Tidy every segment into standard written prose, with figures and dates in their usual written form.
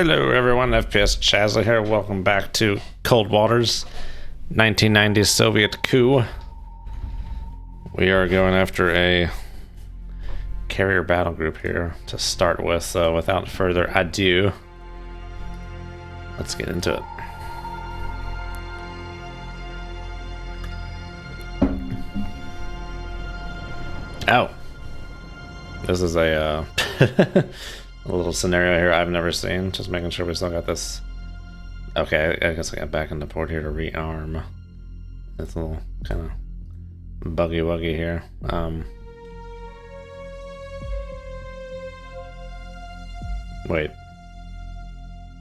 Hello everyone, FPS Chazza here. Welcome back to Cold Waters, 1990s Soviet coup. We are going after a carrier battle group here to start with, so without further ado, let's get into it. Oh, this is a a little scenario here I've never seen. Just making sure we still got this. Okay, I guess I got back into port here to rearm. It's a little kind of buggy here. Wait.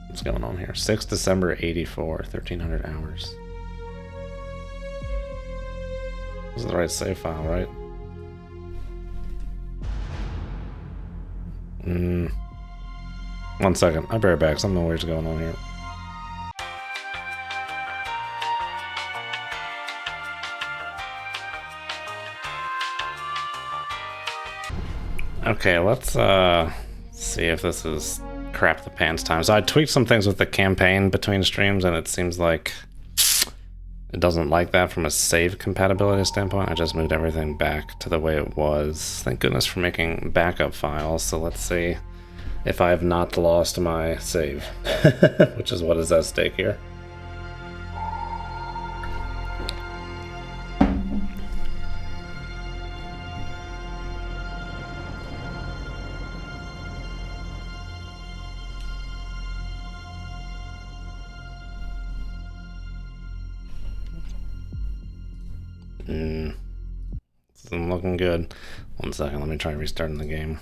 What's going on here? 6 December 84, 1300 hours. This is the right save file, right? One second, I'll be right back. Something weird's going on here. Okay, let's see if this is crap the pants time. So I tweaked some things with the campaign between streams, and it seems like it doesn't like that from a save compatibility standpoint. I just moved everything back to the way it was. Thank goodness for making backup files. So let's see if I have not lost my save, which is what is at stake here. This isn't looking good. One second, let me try restarting the game.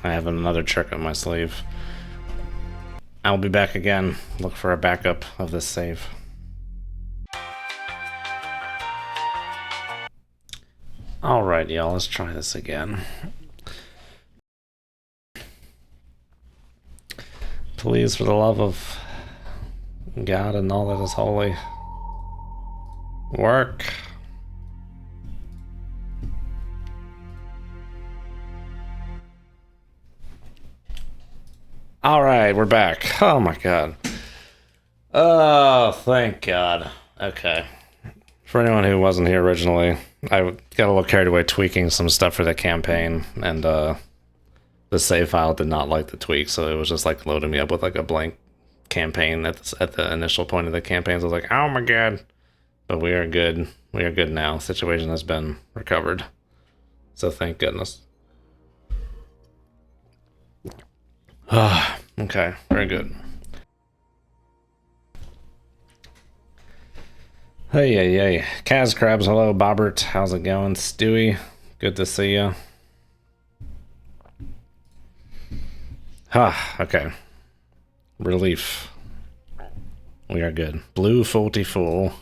I have another trick up my sleeve. I'll be back again. Look for a backup of this save. Alright, y'all, let's try this again. Please, for the love of God and all that is holy, work. Alright, we're back. Oh my god. Oh, thank God. Okay. For anyone who wasn't here originally, I got a little carried away tweaking some stuff for the campaign, and the save file did not like the tweak, so it was just like loading me up with like a blank campaign at the initial point of the campaign. So I was like, oh my god. But we are good. We are good now. Situation has been recovered. So thank goodness. Okay, very good. Hey. Kaz Krabs, hello. Bobbert, how's it going? Stewie, good to see you. Okay. Relief. We are good. Blue 44.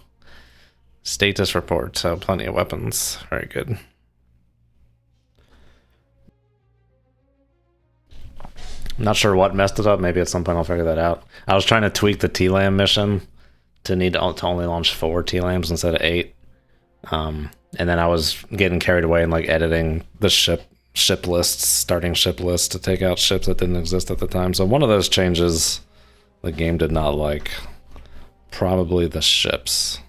Status report, so plenty of weapons. Very good. Not sure what messed it up. Maybe at some point I'll figure that out. I was trying to tweak the T-Lam mission to need to only launch 4 T-Lams instead of 8. And then I was getting carried away and like editing the ship lists, starting ship lists to take out ships that didn't exist at the time. So one of those changes the game did not like. Probably the ships.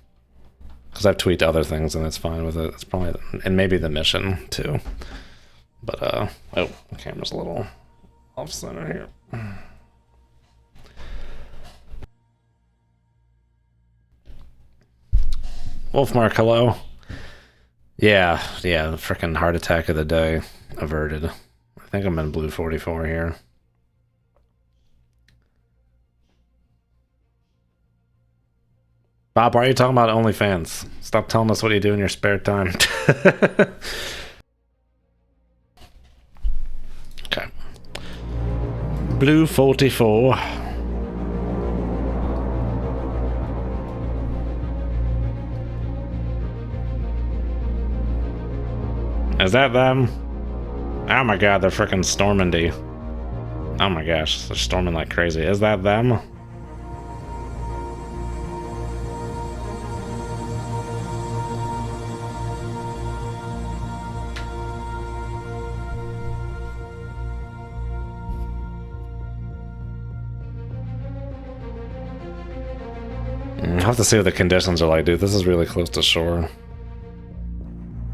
Because I've tweaked other things and it's fine with it. It's probably, and maybe the mission too. But, oh, the camera's a little off center here. Wolfmark, hello. Yeah, the freaking heart attack of the day averted. I think I'm in blue 44 here. Bob, why are you talking about OnlyFans? Stop telling us what you do in your spare time. Okay. Blue 44. Is that them? Oh my god, they're freaking Stormandy. Oh my gosh, they're storming like crazy. Is that them? I'll have to see what the conditions are like, dude. This is really close to shore.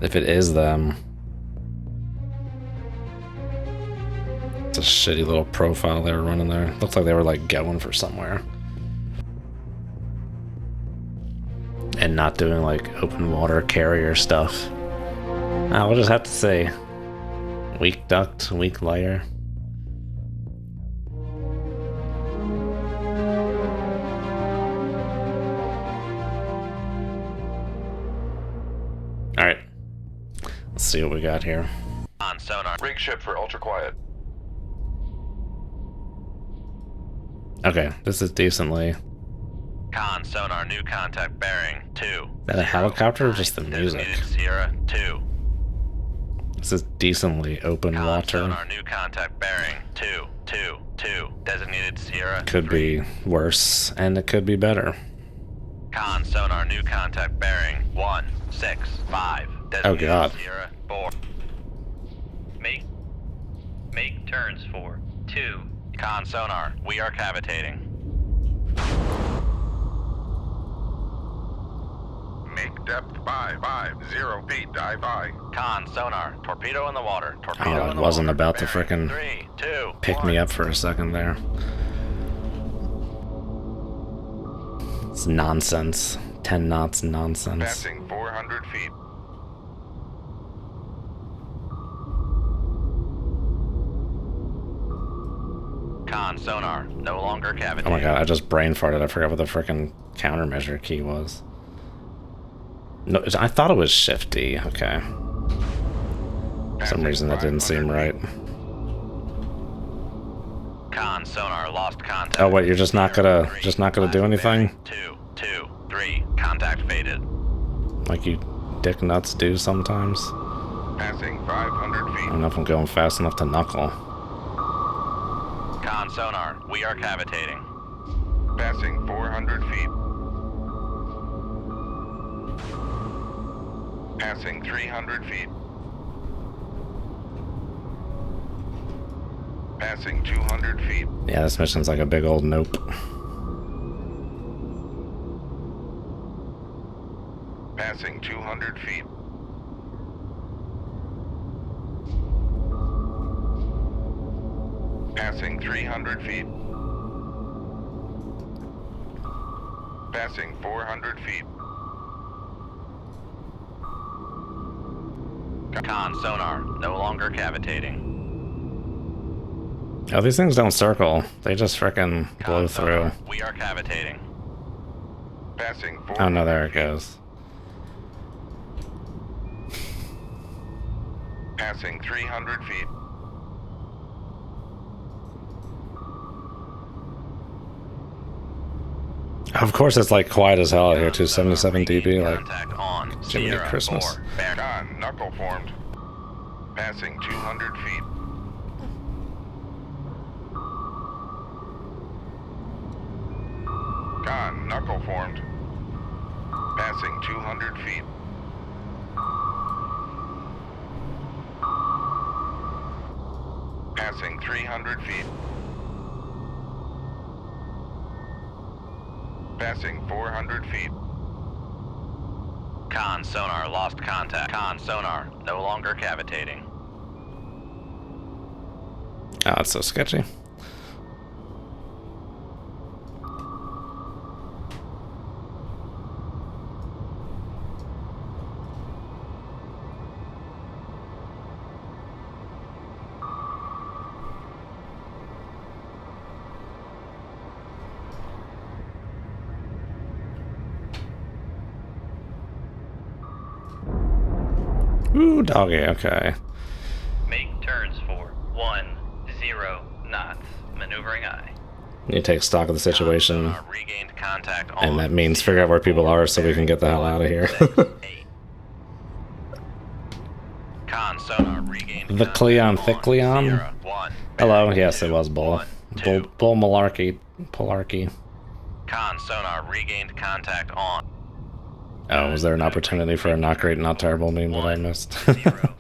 If it is them. It's a shitty little profile they were running there. Looks like they were like going for somewhere. And not doing like open water carrier stuff. We'll just have to see. Weak duct, weak layer. Alright. Let's see what we got here. On sonar. Rig ship for ultra quiet. Okay, this is decently. Con sonar, new contact bearing 2. Is that a helicopter or just the music? Sierra 2. This is decently open Con water. sonar, new contact bearing 2. Designated Sierra. Could 3. be worse, and it could be better. Con sonar, new contact bearing 165. Oh god. Sierra 4. Make turns for 2. Con sonar, we are cavitating. Make depth 0 feet, dive by. Con sonar, torpedo in the water. Torpedo Oh, in it the wasn't water. about to Bearing frickin' 3, 2, pick 1. me up for a second there. It's nonsense. 10 knots nonsense. Passing 400 feet. Con sonar, no longer cavitating. Oh my god, I just brain farted. I forgot what the frickin' countermeasure key was. No, I thought it was Shift D. Okay. For some reason that didn't seem right. Con sonar, lost contact. Oh wait, you're just not gonna do anything? 2, 3, contact faded. Like you dick nuts do sometimes? Passing 500 I feet. don't know if I'm going fast enough to knuckle. Con sonar, we are cavitating. Passing 400 feet. Passing 300 feet. Passing 200 feet. Yeah, this mission's like a big old nope. Passing 200 feet. Passing 300 feet. Passing 400 feet. Con sonar, no longer cavitating. Oh, these things don't circle. They just frickin' blow Con sonar, through. we are cavitating. Passing 400 Oh no, there it goes. Passing 300 feet. Of course it's like quiet as hell out here too, 77 dB, like Contact on Jiminy Sierra Christmas. 4. Bearing Con, knuckle formed. Passing 200 feet. Con, knuckle formed. Passing 200 feet. Passing 300 feet. Passing 400 feet. Con sonar, lost contact. Con sonar, no longer cavitating. oh, it's so sketchy. Ooh, doggy, okay. Make turns for 10 knots. Maneuvering eye. You take stock of the situation, Con sonar, regained contact on and that means figure out where people are so we can get the hell out of here. 8. Con sonar, regained The contact Cleon, on thick Cleon? Sierra 1. Hello. bearing Yes, it was Bull. 1, 2. Bull Malarkey. Polarkey. Con sonar regained contact on. Oh, was there an opportunity for a not great, not terrible meme that I missed? 0 knots.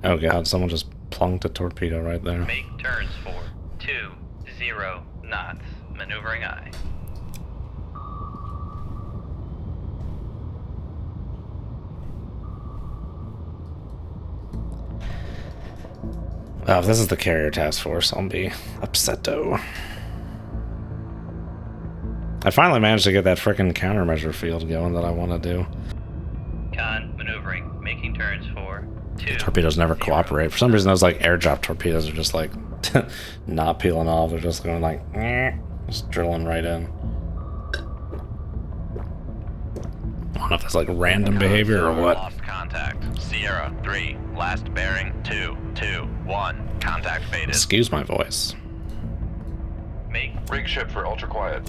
Oh god, someone just plunked a torpedo right there. Make turns for 20 knots. Maneuvering eye. Oh, if this is the carrier task force, I'll be upset-o. I finally managed to get that frickin' countermeasure field going that I want to do. Con maneuvering. Making turns for 2. Torpedoes never cooperate. For some reason, those like airdrop torpedoes are just like not peeling off. They're just going like, just drilling right in. I don't know if that's like random behavior or what. Lost contact. Sierra 3. Last bearing 2, 2, 1. Contact faded. Excuse my voice. Make Rig ship for ultra quiet.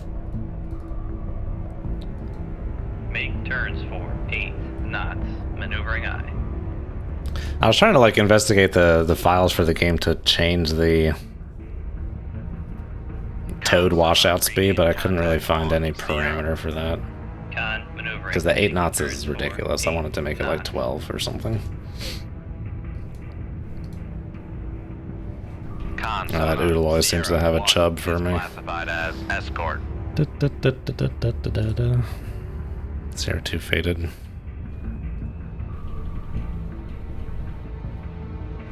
turns for 8 knots. Maneuvering eye. I was trying to like investigate the files for the game to change the towed washout speed, but I couldn't really find any parameter for that. Con maneuvering. Because the 8 knots is ridiculous. I wanted to make it like 12 or something. Oh, that Oodaloy seems to have a chub for me. Classified as escort. Sierra 2 faded.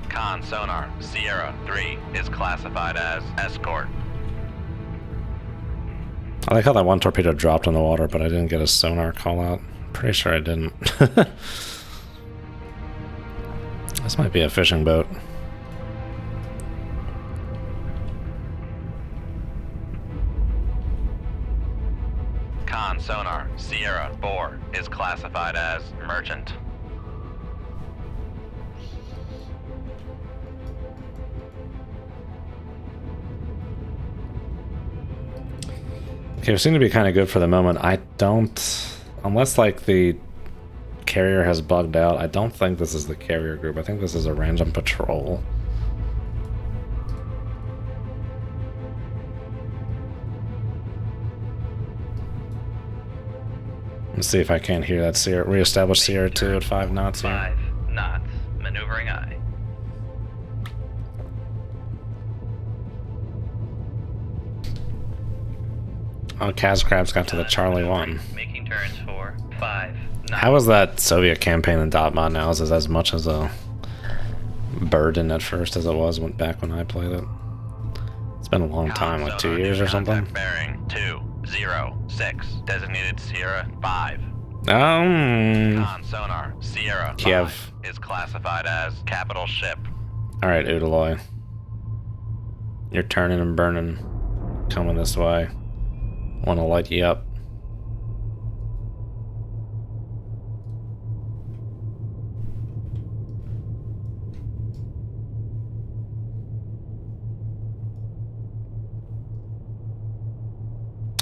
Con sonar Sierra 3 is classified as escort. I like how that one torpedo dropped in the water, but I didn't get a sonar call out. Pretty sure I didn't. This might be a fishing boat. Con sonar Sierra 4 is classified as merchant. Okay, we seem to be kind of good for the moment. I don't... Unless, like, the carrier has bugged out, I don't think this is the carrier group. I think this is a random patrol. Let's see if I can't hear that Sierra. Reestablish Sierra 2 at 5 knots here. 5 knots. Maneuvering eye. Oh, Kaz Crabs got to the Charlie 1. Making turns for 5 knots. How was that Soviet campaign in Dotmod now? Is it as much as a burden at first as it was back when I played it? It's been a long time, like 2 years or something. Bearing 206. Designated Sierra 5. Con sonar Sierra Kiev. 5 is classified as capital ship. Alright, Oodaloy. You're turning and burning. Coming this way. Want to light you up.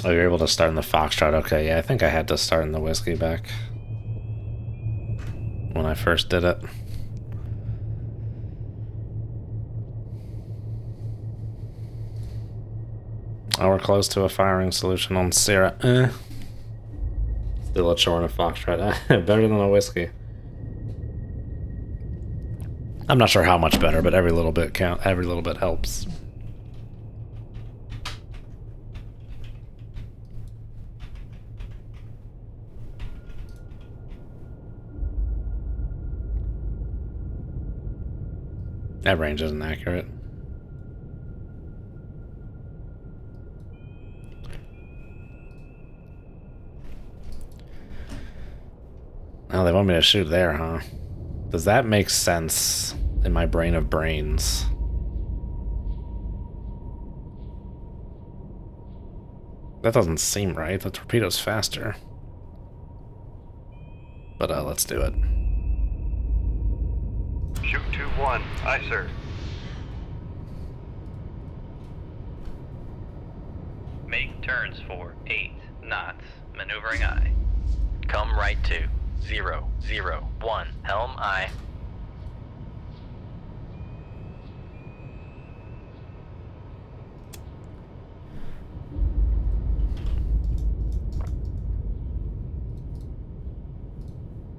Oh, you're able to start in the Foxtrot. Okay, yeah, I think I had to start in the Whiskey back when I first did it. Oh, we're close to a firing solution on Sierra. Still a chore in a Foxtrot. Better than a Whiskey. I'm not sure how much better, but every little bit every little bit helps. That range isn't accurate. Oh, they want me to shoot there, huh? Does that make sense in my brain of brains? That doesn't seem right. The torpedo's faster. But let's do it. Shoot 2-1. Aye, sir. Make turns for 8 knots. Maneuvering eye. Come right to. 0, 0, 1. Helm aye.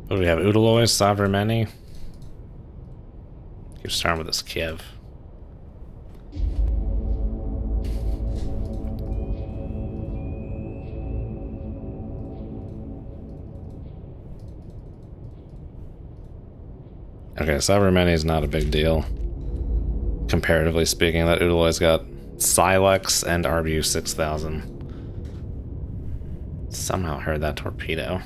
What do we have? Udaloy, Savremeni. Keep starting with this Kiev. Okay, Savremeni is not a big deal. Comparatively speaking, that Udaloy's got Silex and RBU 6000. Somehow heard that torpedo.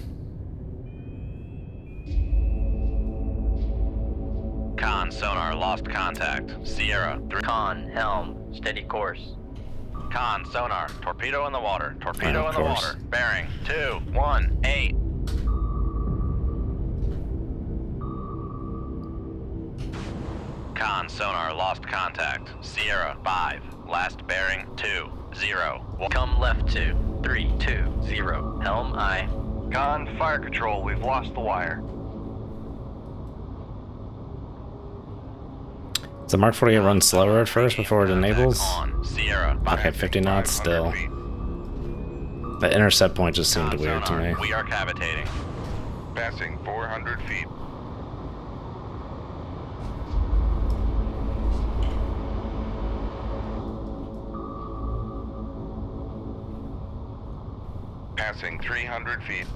Con, sonar, lost contact. Sierra, 3. Con, helm, steady course. Con, sonar, torpedo in the water. Torpedo in the water. Bearing, 2, 1, 8. Con, sonar, lost contact. Sierra, 5. Last bearing, 2, 0. Come left 2, 3, 2, 0. Helm aye. Con, fire control, we've lost the wire. Does the Mark 48 run slower at first before it enables? On. Sierra, Okay, 50 knots still. The intercept point just seemed weird to me. We are cavitating. Passing 400 feet. Passing 300 feet.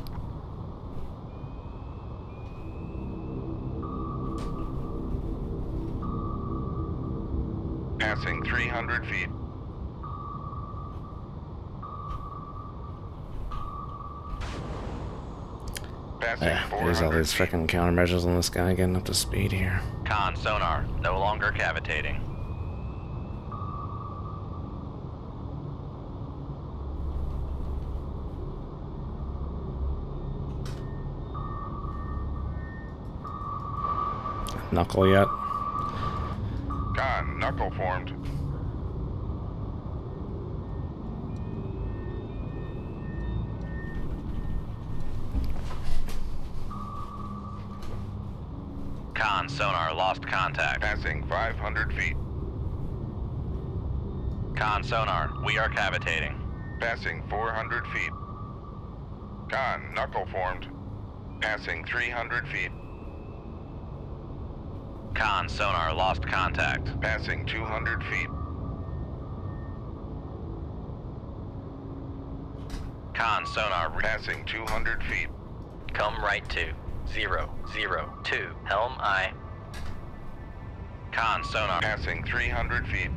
Passing 300 feet. Passing There's all 400 these feet. freaking countermeasures on this guy getting up to speed here. Con, sonar, no longer cavitating. Knuckle yet? Con, knuckle formed. Con, sonar, lost contact. Passing 500 feet. Con, sonar, we are cavitating. Passing 400 feet. Con, knuckle formed. Passing 300 feet. Con, sonar, lost contact. Passing 200 feet. Con, sonar, Passing 200 feet. come right 2, 0, 0, 2. Helm aye. Con, sonar, Passing 300 feet.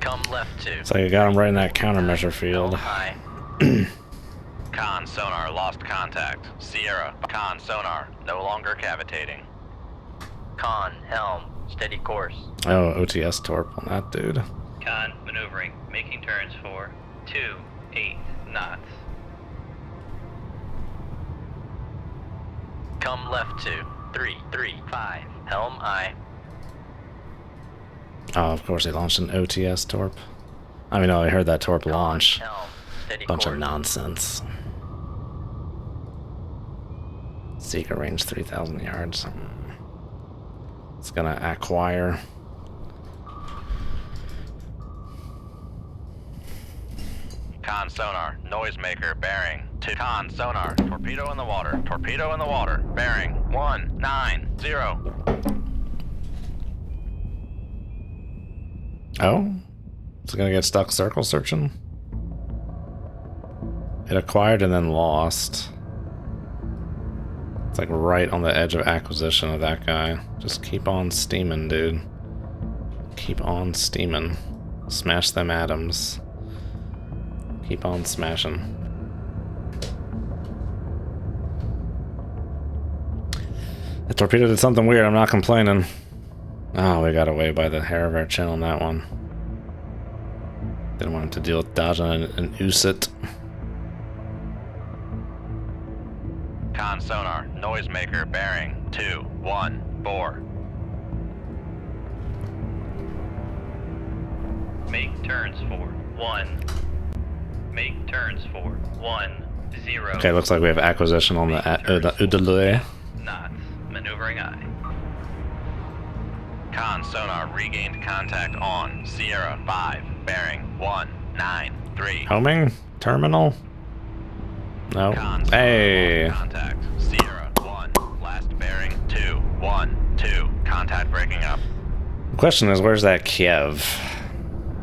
come left 2. So you got him right in that countermeasure field. Helm aye. Con, sonar, lost contact. Sierra, con, sonar, no longer cavitating. Con, helm, steady course. Oh, OTS torp on that dude. Con, maneuvering, making turns for 2, 8 knots. Come left 2, 3, 3, 5. Helm aye. Oh, of course he launched an OTS torp. I mean, I heard that torp launch. Helm, steady Bunch course. of nonsense. Secret range 3,000 yards. It's gonna acquire. Con, sonar, noisemaker, bearing. 2. Con, sonar, torpedo in the water. Torpedo in the water. Bearing, 1, 9, 0. Oh? It's gonna get stuck circle searching? It acquired and then lost. It's like right on the edge of acquisition of that guy. Just keep on steaming, dude. Keep on steaming. Smash them atoms. Keep on smashing. The torpedo did something weird, I'm not complaining. Oh, we got away by the hair of our chin on that one. Didn't want him to deal with dodging and Usit. Con, sonar, noisemaker, bearing. 2, 1, 4. Make turns for 1. Make turns for 1. 0. Okay, looks like we have acquisition on the Udalue. Knots. Maneuvering eye. Con sonar regained contact on Sierra 5, bearing 193. Homing? Terminal? No. Con sonar Hey! lost contact. Sierra 1, last bearing 212. Contact breaking up. The question is, where's that Kiev?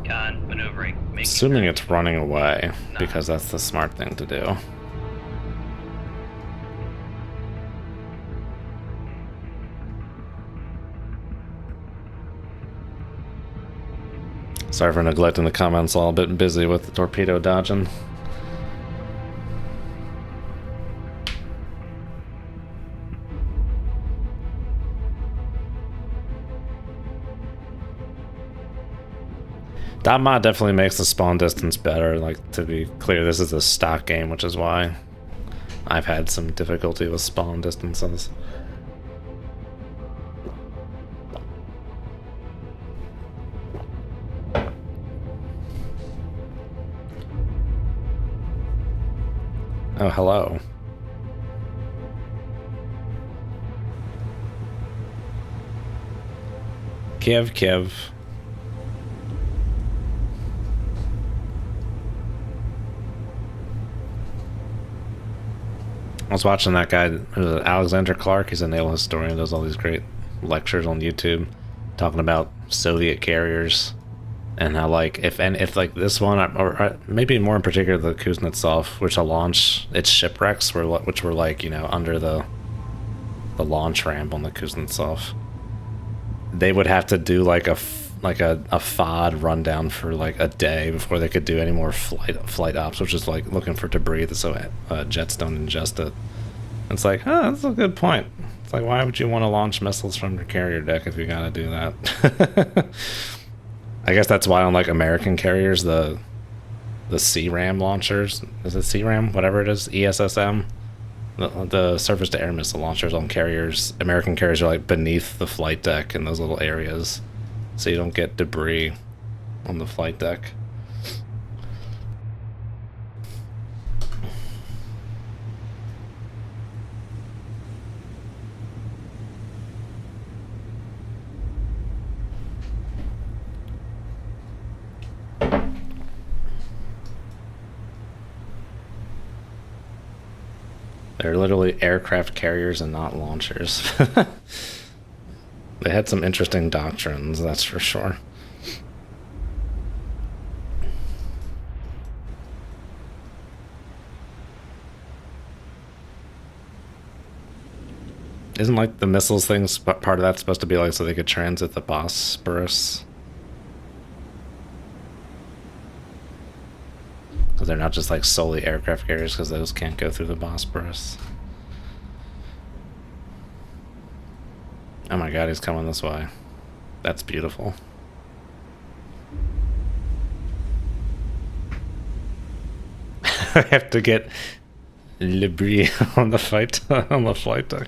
Con maneuvering. Making Assuming turns it's running away, because that's the smart thing to do. Sorry for neglecting the comments, all a bit busy with the torpedo dodging. That mod definitely makes the spawn distance better. Like, to be clear, this is a stock game, which is why I've had some difficulty with spawn distances. Oh, hello. Kiev. I was watching that guy, Alexander Clark. He's a naval historian, does all these great lectures on YouTube talking about Soviet carriers and how, like, if like this one, or maybe more in particular the Kuznetsov, which will launch its shipwrecks, which were like, you know, under the launch ramp on the Kuznetsov, they would have to do like a FOD rundown for like a day before they could do any more flight ops, which is like looking for debris so jets don't ingest it. It's like, oh, that's a good point. It's like, why would you want to launch missiles from your carrier deck if you gotta do that? I guess that's why on like American carriers, the CRAM launchers, is it CRAM? Whatever it is, ESSM, the surface-to-air missile launchers on carriers, American carriers are like beneath the flight deck in those little areas, so you don't get debris on the flight deck. They're literally aircraft carriers and not launchers. They had some interesting doctrines, that's for sure. Isn't like the missiles things part of that supposed to be like so they could transit the Bosporus? Because they're not just like solely aircraft carriers, because those can't go through the Bosporus. Oh my god, he's coming this way. That's beautiful. I have to get Libri on the flight deck.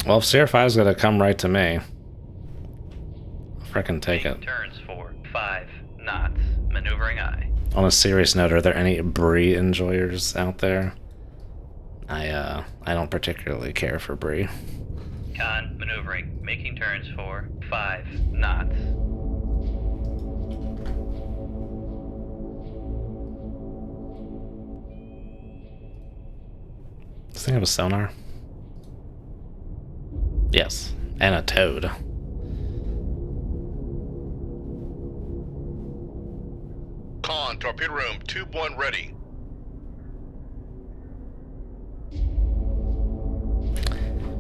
Well, if Sierra 5's gonna come right to me, I'll frickin' take it. Turns for 5 knots. Maneuvering eye. On a serious note, are there any Brie enjoyers out there? I don't particularly care for Brie. Con maneuvering. Making turns for 5 knots. Does this thing have a sonar? Yes, and a toad. Con, torpedo room, tube 1 ready.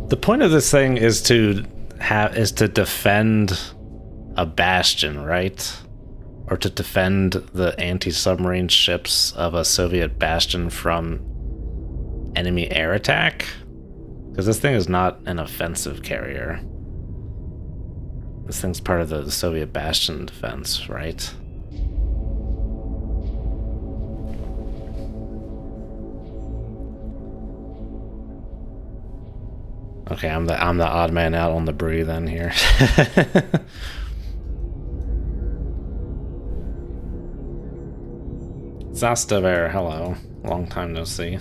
The point of this thing is to defend a bastion, right? Or to defend the anti-submarine ships of a Soviet bastion from enemy air attack? Because this thing is not an offensive carrier. This thing's part of the Soviet bastion defense, right? Okay, I'm the odd man out on the brie then here. Zastaver, hello. Long time no see.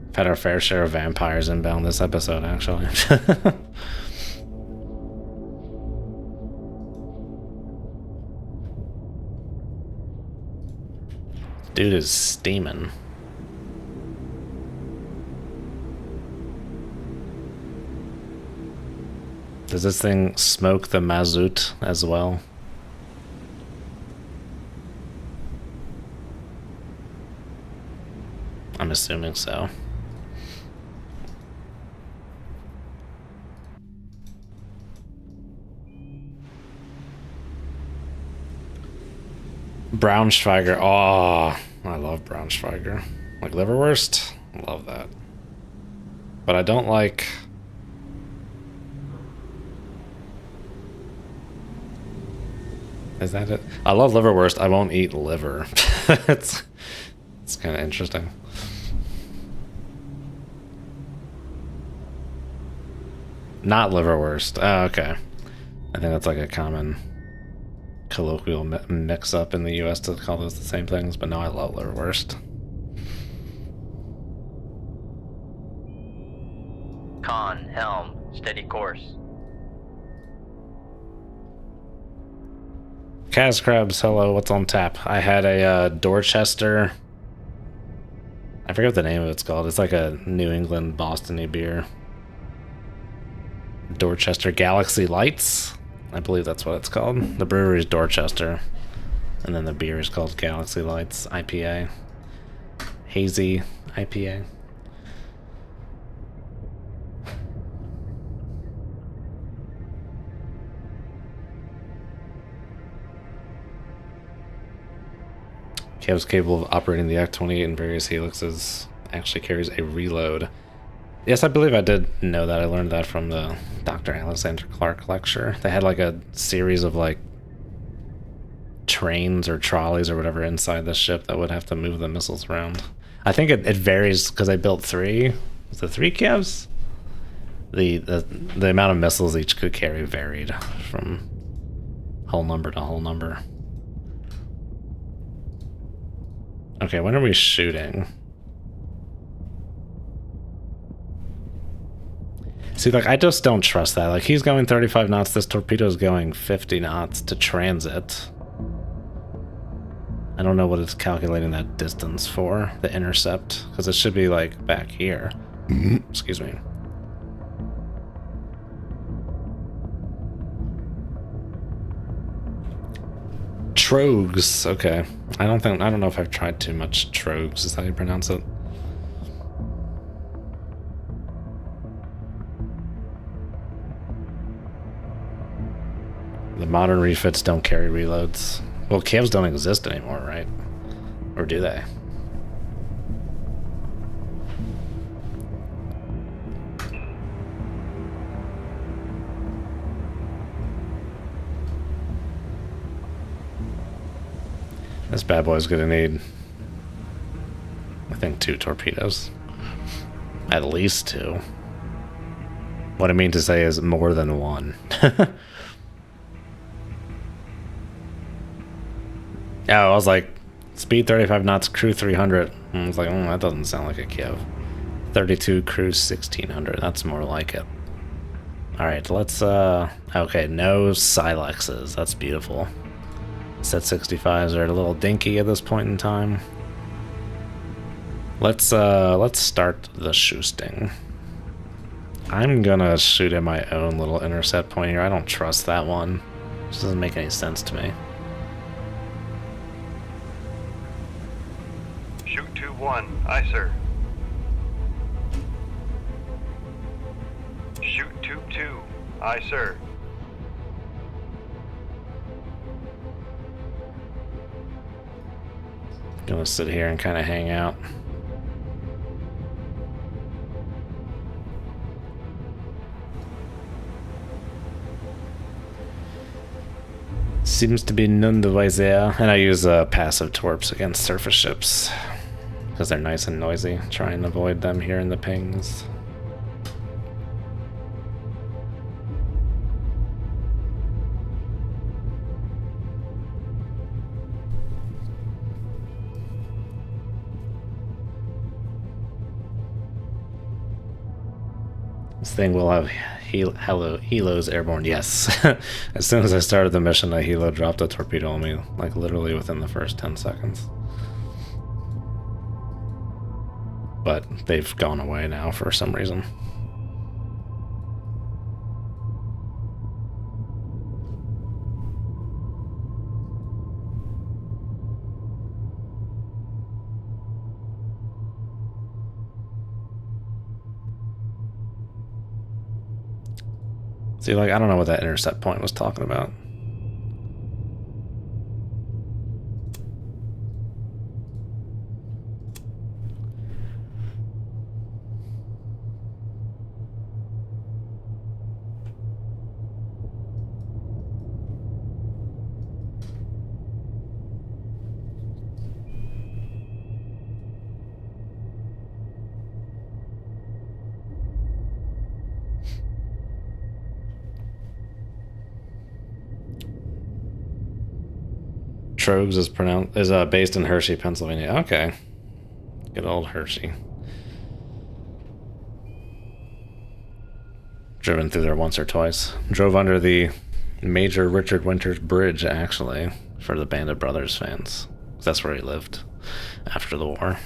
I've had our fair share of vampires inbound this episode, actually. Dude is steaming. Does this thing smoke the mazout as well? I'm assuming so. Braunschweiger. Oh, I love Braunschweiger. Like liverwurst? I love that. But I don't like... Is that it? I love liverwurst. I won't eat liver. it's kind of interesting. Not liverwurst. Oh, okay. I think that's like a common colloquial mix-up in the U.S. to call those the same things, but no, I love liverwurst. Con, helm, steady course. Kaz Crabs, hello, what's on tap? I had a Dorchester. I forget what the name of it's called. It's like a New England Boston-y beer. Dorchester Galaxy Lights? I believe that's what it's called. The brewery is Dorchester. And then the beer is called Galaxy Lights IPA. Hazy IPA. Kiev's capable of operating the Act-28 in various helixes. Actually carries a reload. Yes, I believe I did know that. I learned that from the Dr. Alexander Clark lecture. They had like a series of like trains or trolleys or whatever inside the ship that would have to move the missiles around. I think it varies because I built 3. Was it 3 Kievs? The amount of missiles each could carry varied from whole number to whole number. Okay, when are we shooting? See, like, I just don't trust that. Like, he's going 35 knots, this torpedo's going 50 knots to transit. I don't know what it's calculating that distance for, the intercept, because it should be, like, back here. Excuse me. Trogs, okay. I don't know if I've tried too much Trogs, is that how you pronounce it? The modern refits don't carry reloads. Well, Kievs don't exist anymore, right? Or do they? This bad boy's gonna need, I think, 2 torpedoes. At least 2. What I mean to say is more than 1. Yeah, I was like, speed 35 knots, crew 300. I was like, that doesn't sound like a Kiev. 32, crew 1600. That's more like it. Alright, let's, okay, no Silexes. That's beautiful. Set 65s are a little dinky at this point in time. Let's start the shoosting. I'm gonna shoot at my own little intercept point here. I don't trust that one. This doesn't make any sense to me. Shoot 2-1. Aye, sir. Shoot 2-2. Aye, sir. Gonna sit here and kind of hang out. Seems to be none the way there. And I use passive torps against surface ships. because they're nice and noisy. Try and avoid them hearing the pings. This thing will have helos airborne. Yes. As soon as I started the mission, a helo dropped a torpedo on me, like literally within the first 10 seconds. But they've gone away now for some reason. See, like, I don't know what that intercept point was talking about. Trogs is based in Hershey, Pennsylvania. Okay, good old Hershey. Driven through there once or twice. Drove under the Major Richard Winters Bridge, actually, for the Bandit Brothers fans. That's where he lived after the war.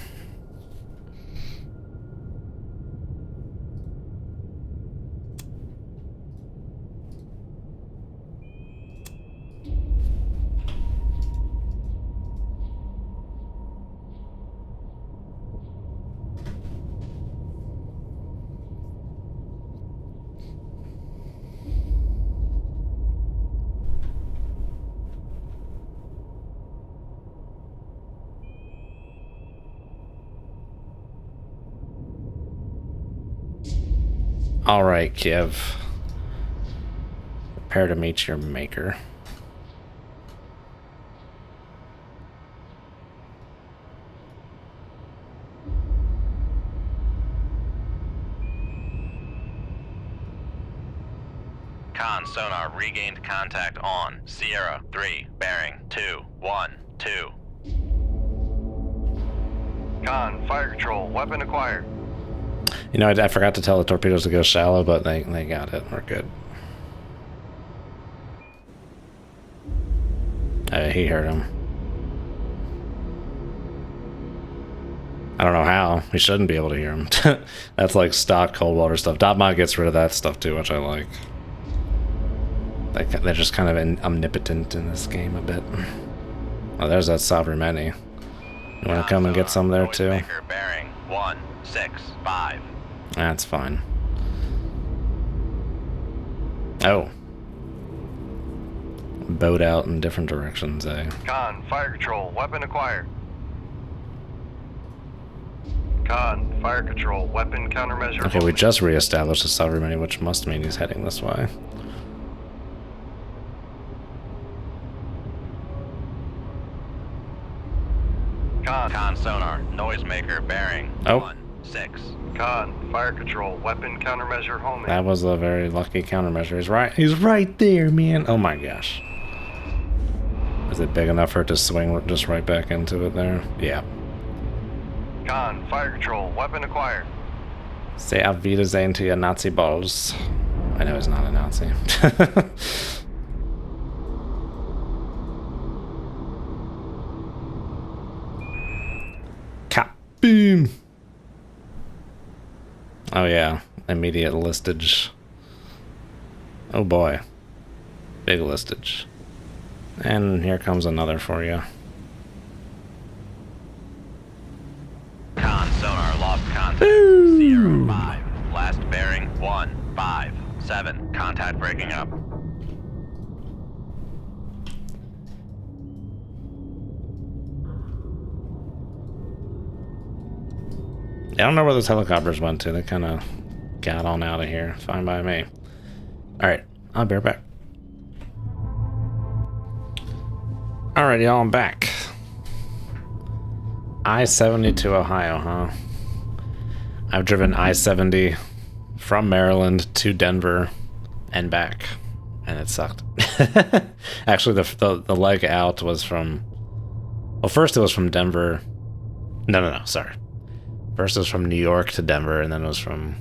All right, Kiev. Prepare to meet your maker. Con sonar regained contact on Sierra 3, bearing 212. Con, fire control, weapon acquired. You know, I forgot to tell the torpedoes to go shallow, but they got it. We're good. He heard him. I don't know how. He shouldn't be able to hear him. That's like stock cold water stuff. Dotmod gets rid of that stuff too, which I like. They're just kind of omnipotent in this game a bit. Oh, there's that Sovereign Many. You want to come and get some there too? Bearing 165. That's fine. Oh. Boat out in different directions, eh? Con, fire control, weapon acquired. Con, fire control, weapon countermeasure. Okay, we just reestablished the Sovereign Many, which must mean he's heading this way. Con sonar, noisemaker bearing 16. Con, fire control, weapon countermeasure homing. That was a very lucky countermeasure. He's right there, man. Oh my gosh. Is it big enough for it to swing just right back into it there? Yeah. Con, fire control, weapon acquired. Say auf Wiedersehen to your Nazi balls. I know he's not a Nazi. Boom. Oh yeah, immediate listage. Oh boy, big listage. And here comes another for you. Con sonar lost contact. Sierra 5. Last bearing 157. Contact breaking up. I don't know where those helicopters went to. They kind of got on out of here. Fine by me. Alright, I'll be right back. Alright, y'all, I'm back. I-70 to Ohio, huh? I've driven I-70 from Maryland to Denver and back, and it sucked. Actually, the leg out was from... Well, first it was from Denver. No, sorry. First it was from New York to Denver, and then it was from...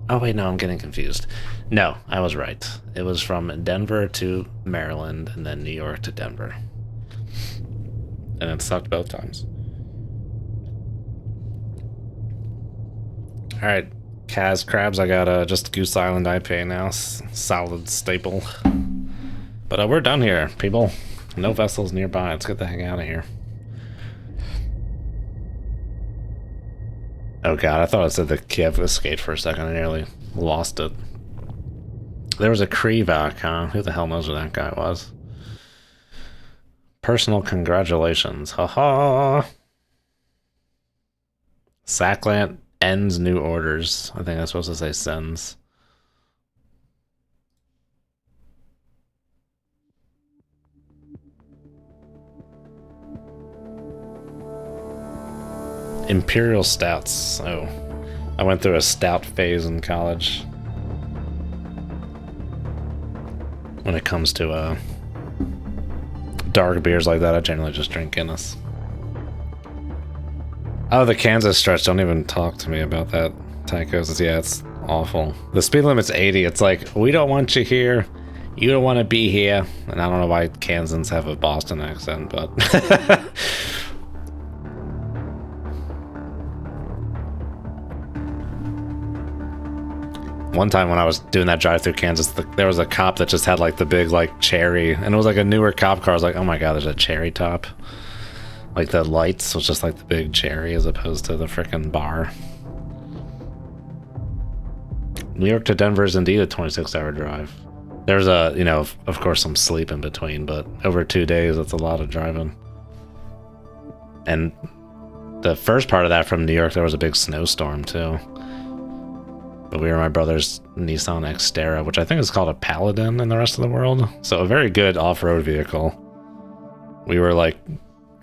Oh, wait, no, I'm getting confused. No, I was right. It was from Denver to Maryland, and then New York to Denver. And it sucked both times. Alright, Kaz Crabs, I got just Goose Island IPA now. Solid staple. But we're done here, people. No vessels nearby. Let's get the heck out of here. Oh god, I thought it said the Kiev escaped for a second. I nearly lost it. There was a Krivak, huh? Who the hell knows who that guy was? Personal congratulations. Haha. Sacklant ends new orders. I think I'm supposed to say sends. Imperial stouts. Oh, I went through a stout phase in college. When it comes to dark beers like that, I generally just drink Guinness. Oh, the Kansas stretch. Don't even talk to me about that. Tychos. Yeah, it's awful. The speed limit's 80. It's like, we don't want you here. You don't want to be here. And I don't know why Kansans have a Boston accent, but... One time when I was doing that drive through Kansas, there was a cop that just had like the big like cherry, and it was like a newer cop car. I was like, oh my god, there's a cherry top. Like the lights was just like the big cherry as opposed to the frickin' bar. New York to Denver is indeed a 26-hour drive. There's a, you know, of course some sleep in between, but over 2 days, that's a lot of driving. And the first part of that from New York, there was a big snowstorm too. But we were in my brother's Nissan Xterra, which I think is called a Paladin in the rest of the world. So a very good off-road vehicle. We were like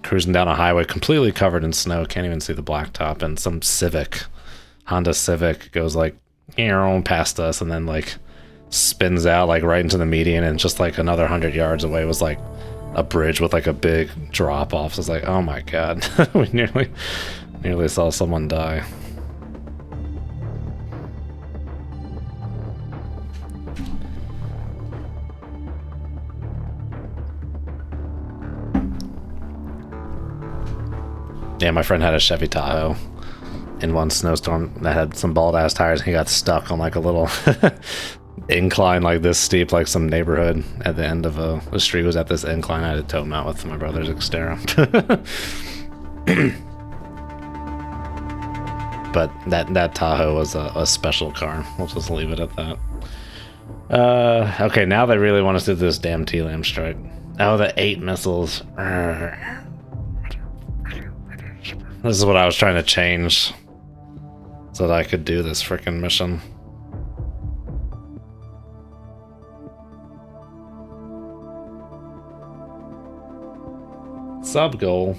cruising down a highway completely covered in snow, can't even see the blacktop, and some Civic, Honda Civic, goes like, past us and then like spins out like right into the median, and just like another 100 yards away was like a bridge with like a big drop off. So it's like, oh my god. We nearly saw someone die. Yeah, my friend had a Chevy Tahoe in one snowstorm that had some bald ass tires. He got stuck on like a little incline like this steep, like some neighborhood at the end of the street was at this incline. I had to tow him out with my brother's Xterra. But that Tahoe was a special car. We'll just leave it at that. Okay, now they really want us to do this damn T-Lam strike. Oh, the 8 missiles. This is what I was trying to change so that I could do this freaking mission. Sub goal.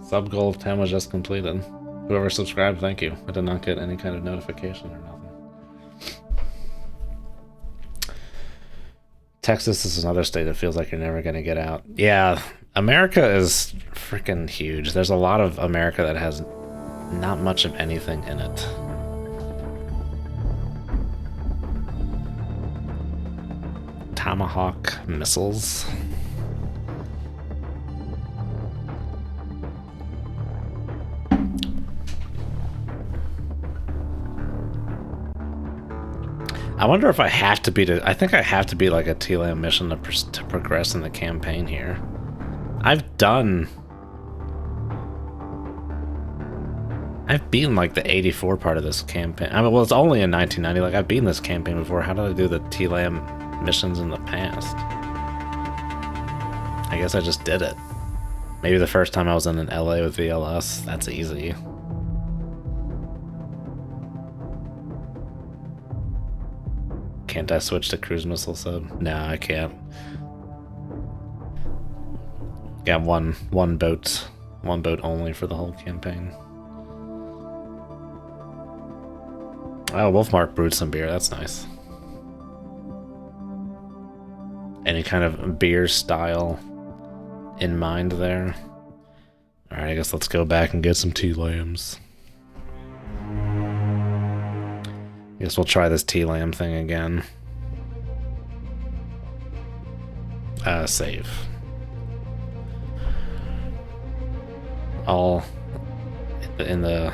Sub goal of 10 was just completed. Whoever subscribed, thank you. I did not get any kind of notification or nothing. Texas is another state that feels like you're never going to get out. Yeah, America is freaking huge. There's a lot of America that has not much of anything in it. Tomahawk missiles. I wonder if I have to be I think I have to be like a T-Lam mission to progress in the campaign here. I've beaten like the 84 part of this campaign. I mean, well, it's only in 1990. Like, I've beaten this campaign before. How did I do the T-Lam missions in the past? I guess I just did it. Maybe the first time I was in an LA with VLS. That's easy. Can't I switch to cruise missile sub? No, I can't. Got one boat only for the whole campaign. Oh, Wolfmark brewed some beer. That's nice. Any kind of beer style in mind there? Alright, I guess let's go back and get some tea lambs. I guess we'll try this tea lamb thing again. Save. All in the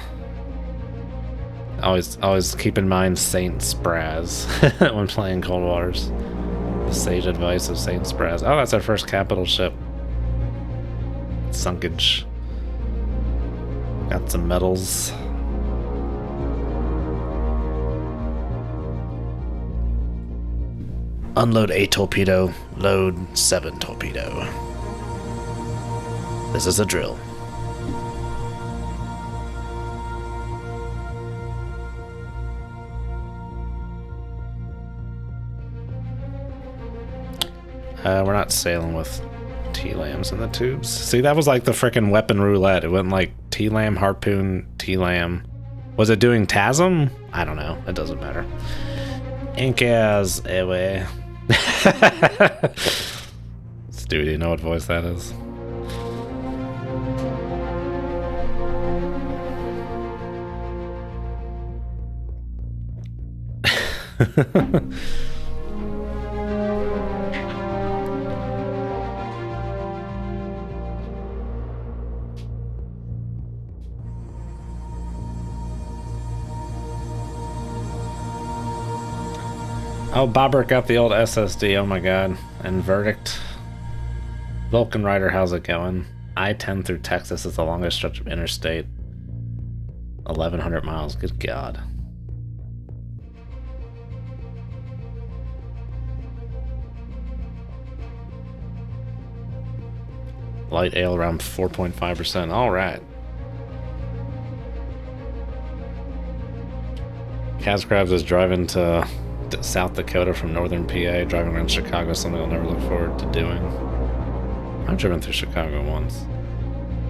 always keep in mind Saint Spraz when playing Cold Waters. The sage advice of Saint Spraz. Oh, that's our first capital ship. Sunkage. Got some medals. Unload 8 torpedo, load 7 torpedo. This is a drill. We're not sailing with T-lambs in the tubes. See, that was like the frickin' weapon roulette. It went like T-lamb, harpoon, T-lamb. Was it doing TASM? I don't know. It doesn't matter. Incas away. Stu, do you know what voice that is? Oh, Bobber got the old SSD, oh my god. And Verdict. Vulcan Rider, how's it going? I-10 through Texas is the longest stretch of interstate. 1,100 miles, good god. Light ale around 4.5%, alright. Kaz Krabs is driving to South Dakota from northern PA, driving around Chicago, something I'll never look forward to doing. I've driven through Chicago once.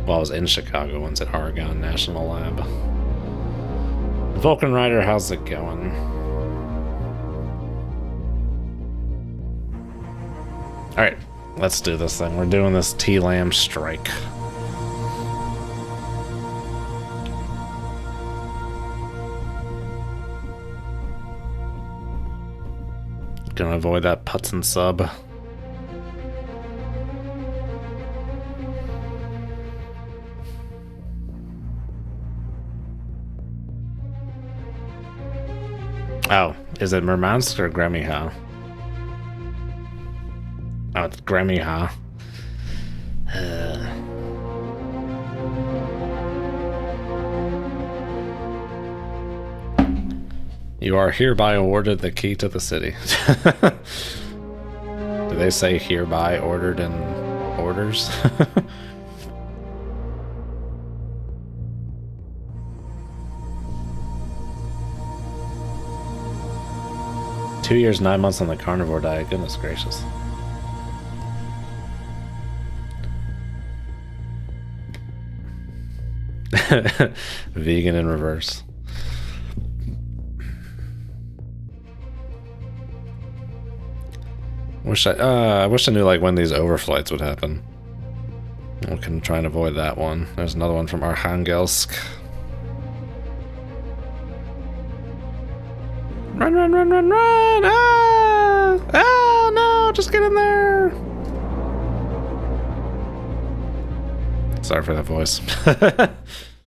Well, I was in Chicago once at Oregon National Lab. Vulcan Rider, how's it going? Alright, let's do this thing. We're doing this T-Lamb strike. Gonna avoid that putts and sub. Oh, is it Murmansk or Gremyha? Oh, it's Gremyha. You are hereby awarded the key to the city. Do they say hereby ordered in orders? 2 years, 9 months on the carnivore diet. Goodness gracious. Vegan in reverse. I wish I knew like when these overflights would happen. We can try and avoid that one. There's another one from Arkhangelsk. Run, run, run, run, run! Ah! Ah, no! Just get in there! Sorry for that voice.